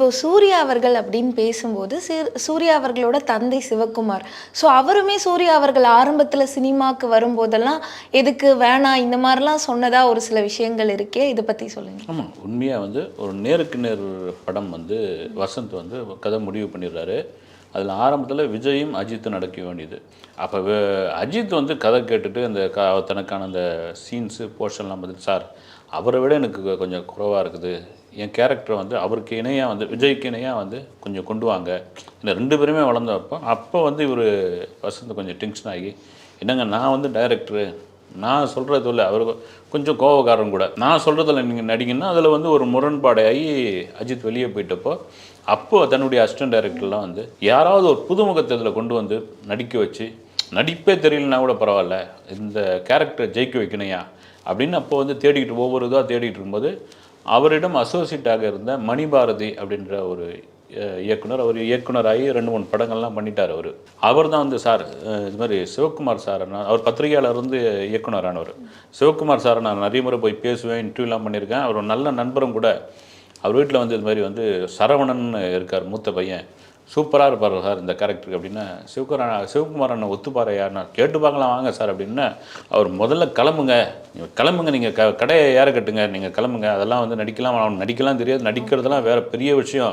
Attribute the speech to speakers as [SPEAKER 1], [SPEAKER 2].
[SPEAKER 1] இப்போ சூர்யா அவர்கள் அப்படின்னு பேசும்போது சூர்யா அவர்களோட தந்தை சிவகுமார். ஸோ அவருமே சூர்யா அவர்கள் ஆரம்பத்துல சினிமாக்கு வரும்போதெல்லாம், எதுக்கு வேணாம் இந்த மாரிலாம் சொன்னதா ஒரு சில விஷயங்கள் இருக்கே. இத பத்தி சொல்லுங்க.
[SPEAKER 2] ஆமாம், உண்மையாக வந்து ஒரு நேருக்கு நேர் படம் வந்து வசந்த் வந்து கதை முடிவு பண்ணிடுறாரு. அதில் ஆரம்பத்தில் விஜயும் அஜித்தும் நடக்க வேண்டியது. அப்போ அஜித் வந்து கதை கேட்டுட்டு அந்த தனக்கான அந்த சீன்ஸு போர்ஷன்லாம் பார்த்துட்டு, சார் அவரை விட எனக்கு கொஞ்சம் குறைவாக இருக்குது, என் கேரக்டரை வந்து அவருக்கு இணையாக வந்து விஜய்க்கு இணையாக வந்து கொஞ்சம் கொண்டு வாங்க. இந்த 2 பேருமே வளர்ந்தப்போ அப்போ வந்து இவர் வசந்த் கொஞ்சம் டென்ஷன் ஆகி, என்னங்க நான் வந்து டைரக்டரு, நான் சொல்கிறது இல்லை, அவர் கொஞ்சம் கோபக்காரன் கூட, நான் சொல்கிறதில்ல நீங்கள் நடிங்கன்னா அதில் வந்து ஒரு முரண்பாடாகி அஜித் வெளியே போயிட்டப்போ, அப்போது தன்னுடைய அசிஸ்டன்ட் டைரக்டர்லாம் வந்து யாராவது ஒரு புதுமுகத்தை இதில் கொண்டு வந்து நடிக்க வச்சு, நடிப்பே தெரியலனா கூட பரவாயில்ல, இந்த கேரக்டரை ஜெயிக்க வைக்கணையா அப்படின்னு அப்போ வந்து தேடிக்கிட்டு ஒவ்வொரு இதாக தேடிட்டு இருக்கும்போது, அவரிடம் அசோசியேட்டாக இருந்த மணிபாரதி அப்படின்ற ஒரு இயக்குனர், அவர் இயக்குனராகி 2-3 படங்கள்லாம் பண்ணிட்டார். அவர் தான் வந்து சார் இது மாதிரி சிவகுமார் சார், அவர் பத்திரிகையாளர் இருந்து இயக்குனரானவர். சிவகுமார் சாரை நான் நிறைய முறை போய் பேசுவேன், இன்டர்வியூலாம் பண்ணியிருக்கேன். அவர் ஒரு நல்ல நண்பரும் கூட. அவர் வீட்டில் வந்து இது மாதிரி வந்து சரவணன் இருக்கார், மூத்த பையன், சூப்பராக இருப்பார் சார் இந்த கேரக்டருக்கு அப்படின்னா, சிவகுமார் அண்ணன் ஒத்துப்பார் யாருன்னா கேட்டு பார்க்கலாம் வாங்க சார் அப்படின்னா, அவர் முதல்ல கிளம்புங்க நீங்கள் கடையை ஏற கட்டுங்க, நீங்கள் கிளம்புங்க, அதெல்லாம் வந்து நடிக்கலாம் தெரியாது, நடிக்கிறதெல்லாம் வேறு பெரிய விஷயம்,